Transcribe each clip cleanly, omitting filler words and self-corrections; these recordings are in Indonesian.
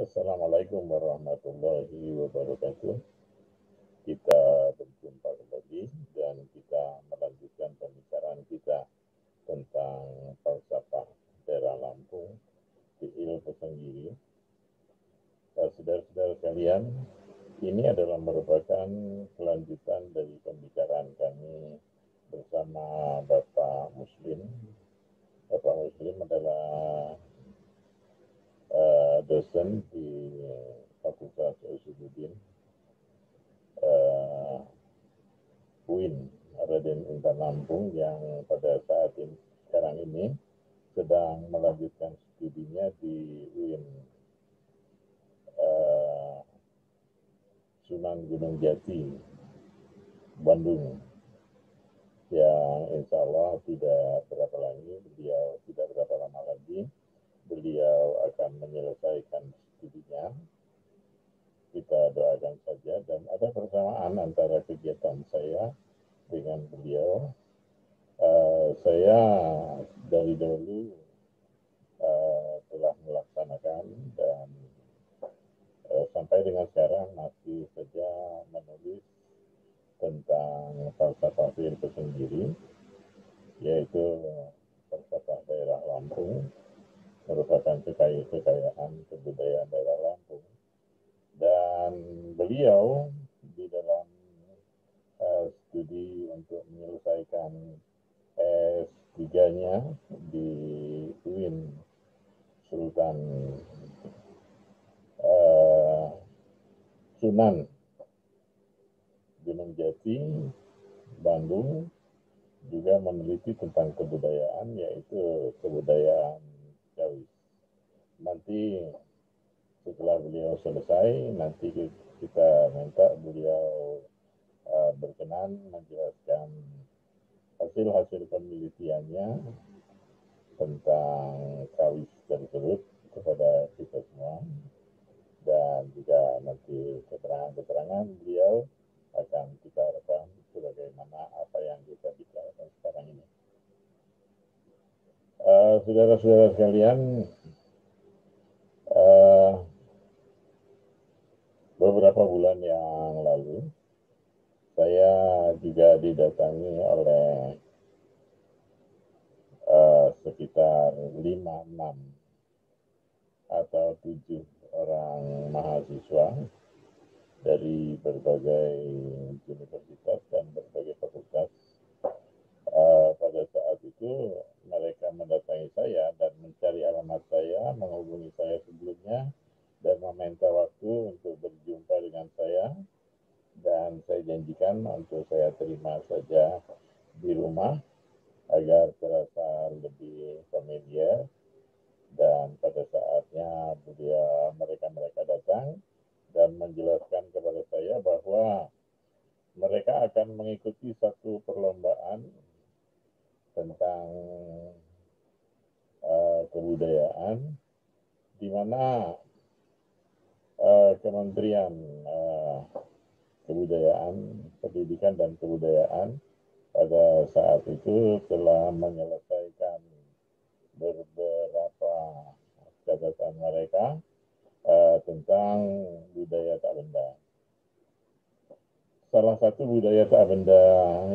Assalamualaikum warahmatullahi wabarakatuh. Kita berjumpa kembali dan kita melanjutkan pembicaraan kita tentang falsafah daerah Lampung di Ilmu Tenggiri. Saudara-saudara sekalian, ini adalah merupakan kelanjutan dari pembicaraan kami bersama Bapak Muslim. Bapak Muslim adalah dosen di Fakultas Usuluddin UIN Raden Intan Lampung yang pada saat ini sekarang ini sedang melanjutkan studinya di UIN Sunan Gunung Jati, Bandung, yang insya Allah tidak berapa lama lagi beliau akan menyelesaikan studinya. Kita doakan saja, dan ada persamaan antara kegiatan saya dengan beliau. Saya dari dulu telah melaksanakan dan sampai dengan sekarang masih saja menulis tentang falsafah itu sendiri, yaitu falsafah daerah Lampung, merupakan kekayaan kebudayaan daerah Lampung. Dan beliau di dalam studi untuk menyelesaikan S3-nya di UIN Sultan Sunan Gunung Jati, Bandung, juga meneliti tentang kebudayaan, yaitu kebudayaan Jawi. Nanti setelah beliau selesai, nanti kita minta beliau berkenan menjelaskan hasil-hasil penelitiannya tentang kawis tersebut kepada kita semua, dan juga nanti keterangan-keterangan beliau akan kita rekam sebagaimana apa yang kita bicarakan sekarang ini. Saudara-saudara sekalian, beberapa bulan yang lalu saya juga didatangi oleh sekitar 5-6 atau 7 orang mahasiswa dari berbagai universitas dan berbagai fakultas. Pada saat itu mereka mendatangi saya dan mencari alamat saya, menghubungi saya sebelumnya dan meminta waktu untuk berjumpa dengan saya, dan saya janjikan untuk saya terima saja di rumah agar terasa lebih familiar. Dan pada saatnya mereka datang dan menjelaskan kepada saya bahwa mereka akan mengikuti satu perlombaan tentang kebudayaan, di mana Kementerian Kebudayaan, Pendidikan dan Kebudayaan pada saat itu telah menyelesaikan beberapa catatan mereka tentang budaya tak benda. Salah satu budaya tak benda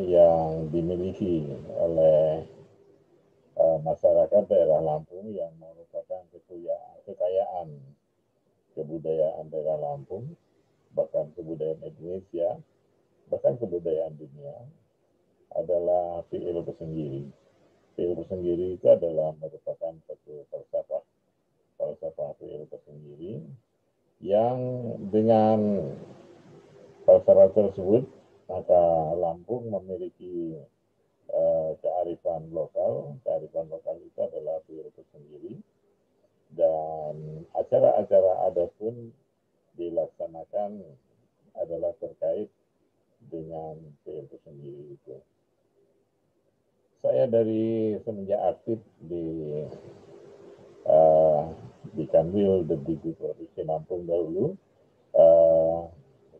yang dimiliki oleh masyarakat daerah Lampung yang merupakan kekayaan kebudayaan daerah Lampung, bahkan kebudayaan Indonesia, bahkan kebudayaan dunia, adalah fiil bersendiri. Fiil bersendiri itu adalah merupakan satu falsafah fiil bersendiri yang dengan falsafah tersebut maka Lampung memiliki kearifan lokal. Kearifan lokal itu adalah fiil bersendiri, dan acara-acara adat pun dilaksanakan adalah terkait dengan fiil bersendiri itu. Saya dari semenjak aktif di Kanwil Deputi Provinsi Lampung dahulu,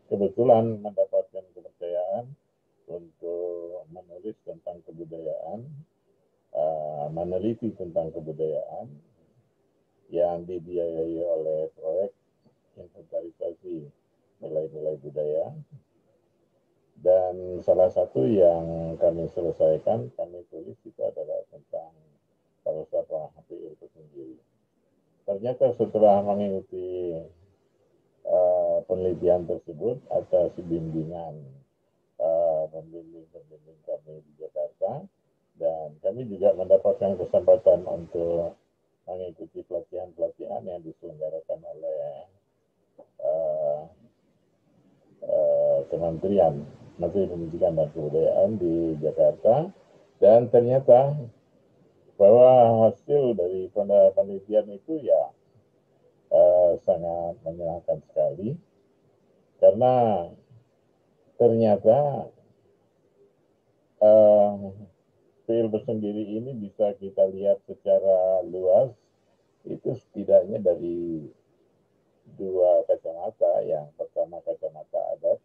kebetulan mendapatkan kepercayaan untuk menulis tentang kebudayaan, meneliti tentang kebudayaan yang dibiayai oleh proyek inventarisasi nilai-nilai budaya. Dan salah satu yang kami selesaikan, kami tulis itu adalah tentang falsafah PIL itu sendiri. Ternyata setelah mengikuti penelitian tersebut atas bimbingan pembimbing kami di Jakarta, dan kami juga mendapatkan kesempatan untuk mengikuti pelatihan-pelatihan yang diselenggarakan oleh Kementerian Menteri Pendidikan dan Kebudayaan di Jakarta, dan ternyata bahwa hasil dari penelitian itu ya sangat menyenangkan sekali, karena ternyata PIL sendiri ini bisa kita lihat secara luas itu setidaknya dari dua kacamata. Yang pertama kacamata adat,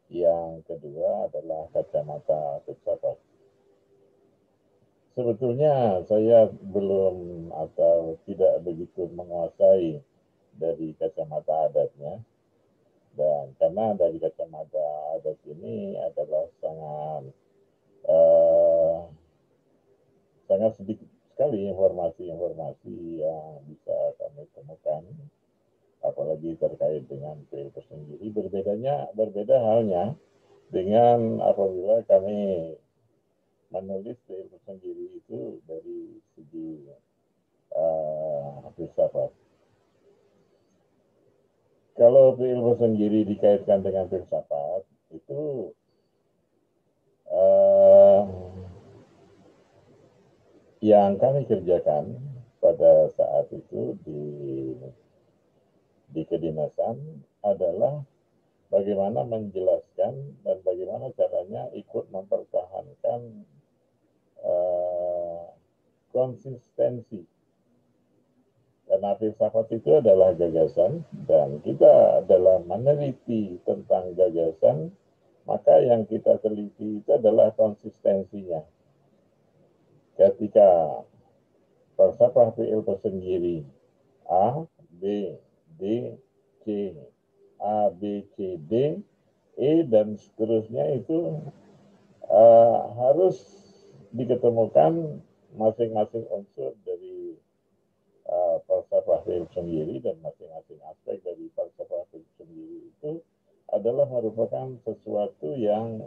yang kedua adalah kacamata filsafat. Sebetulnya saya belum atau tidak begitu menguasai dari kacamata adatnya, dan karena dari kacamata adat ini adalah sangat sedikit sekali informasi-informasi yang bisa kami temukan, apalagi terkait dengan PIL sendiri. Berbeda halnya dengan apabila kami menulis PIL sendiri itu dari segi filsafat. Kalau PIL sendiri dikaitkan dengan filsafat, itu yang kami kerjakan pada saat itu di kedinasan adalah bagaimana menjelaskan dan bagaimana caranya ikut mempertahankan konsistensi. Karena filsafat itu adalah gagasan, dan kita dalam meneliti tentang gagasan, maka yang kita teliti itu adalah konsistensinya. Ketika falsafah PIL sendiri A, B, D, C, A, B, C, D, E, dan seterusnya itu harus diketemukan masing-masing unsur dari falsafah PIL sendiri, dan masing-masing aspek dari falsafah PIL sendiri itu adalah merupakan sesuatu yang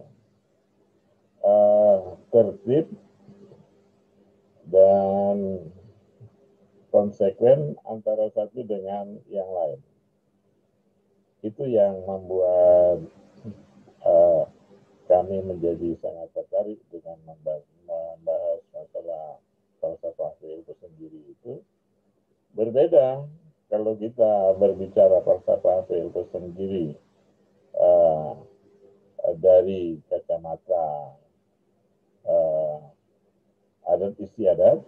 tertib dan konsekuen antara satu dengan yang lain. Itu yang membuat kami menjadi sangat tertarik dengan membahas masalah falsafah PIL itu sendiri. Itu berbeda kalau kita berbicara falsafah PIL itu sendiri dari kacamata adat istiadat,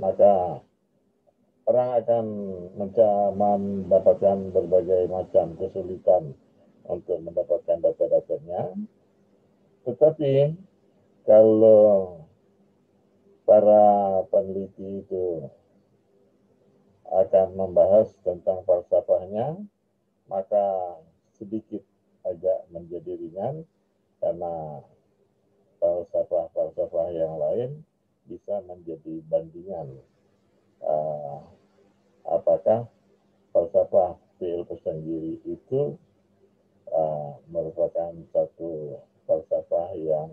maka orang akan mendapatkan berbagai macam kesulitan untuk mendapatkan data-datanya. Tetapi kalau para peneliti itu akan membahas tentang falsafahnya, maka sedikit agak menjadi ringan, karena falsafah yang lain bisa menjadi bandingan. Apakah falsafah PIL sendiri itu merupakan satu falsafah yang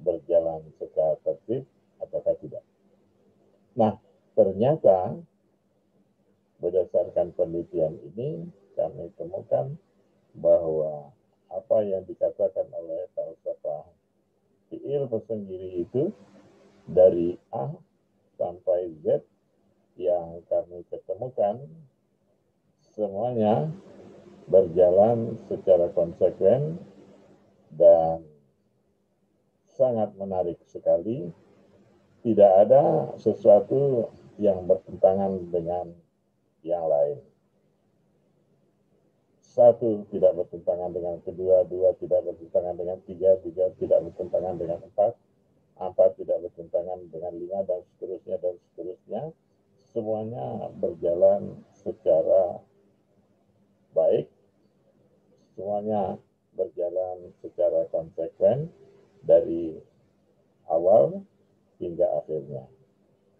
berjalan secara tertib ataukah tidak. Nah, ternyata berdasarkan penelitian ini kami temukan bahwa apa yang dikatakan oleh falsafah PIL sendiri itu dari A sampai Z yang kami ketemukan semuanya berjalan secara konsekuen dan sangat menarik sekali. Tidak ada sesuatu yang bertentangan dengan yang lain. Satu tidak bertentangan dengan kedua, dua tidak bertentangan dengan tiga, tiga tidak bertentangan dengan empat, empat tidak bertentangan dengan lima, dan seterusnya. Semuanya berjalan secara semuanya berjalan secara konsekuen dari awal hingga akhirnya.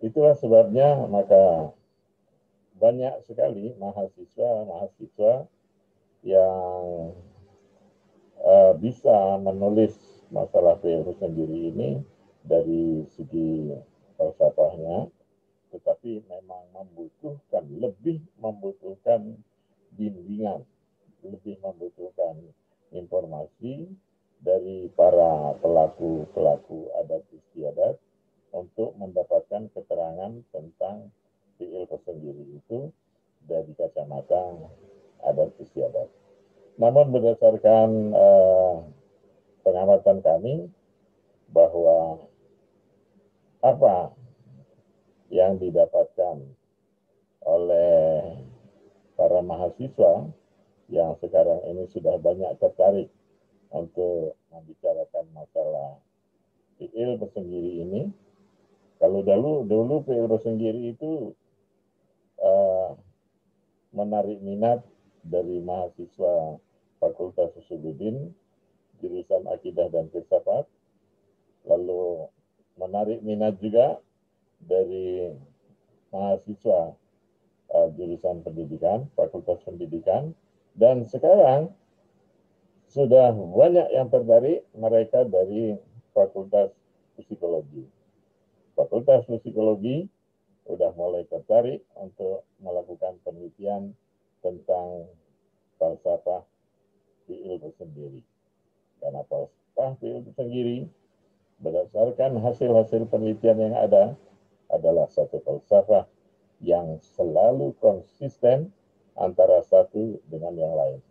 Itulah sebabnya maka banyak sekali mahasiswa yang bisa menulis masalah PLU sendiri ini dari segi falsafahnya, tetapi memang lebih membutuhkan bimbingan, lebih membutuhkan informasi dari para pelaku adat istiadat untuk mendapatkan keterangan tentang PLU sendiri itu dari kacamata adat istiadat. Namun berdasarkan pengamatan kami bahwa apa yang didapatkan oleh para mahasiswa yang sekarang ini sudah banyak tertarik untuk membicarakan masalah PIL bersendiri ini. Kalau dulu PIL bersendiri itu menarik minat dari mahasiswa Fakultas Usuluddin, jurusan Akidah dan Filsafat, lalu menarik minat juga dari mahasiswa jurusan pendidikan, Fakultas Pendidikan, dan sekarang sudah banyak yang tertarik mereka dari Fakultas Psikologi. Fakultas Psikologi sudah mulai tertarik untuk melakukan penelitian tentang falsafah PIL sendiri. Karena falsafah PIL sendiri berdasarkan hasil-hasil penelitian yang ada adalah satu falsafah yang selalu konsisten antara satu dengan yang lain.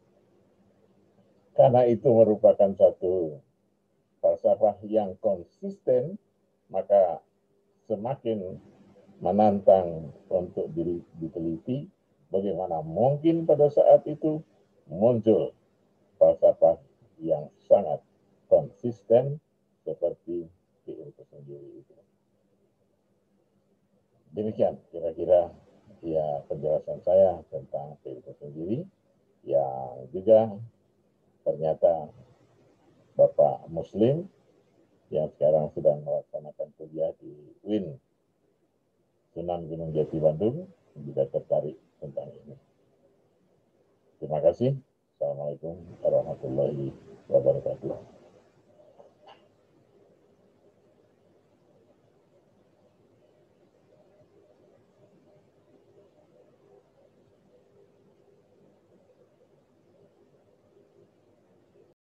Karena itu merupakan satu falsafah yang konsisten, maka semakin menantang untuk diteliti bagaimana mungkin pada saat itu muncul falsafah yang sangat konsisten seperti PIL sendiri itu. Demikian kira-kira ya penjelasan saya tentang PIL sendiri, yang juga ternyata Bapak Muslim yang sekarang sedang melaksanakan kuliah di UIN Sunan Gunung Jati Bandung juga tertarik tentang ini. Terima kasih. Assalamualaikum warahmatullahi wabarakatuh.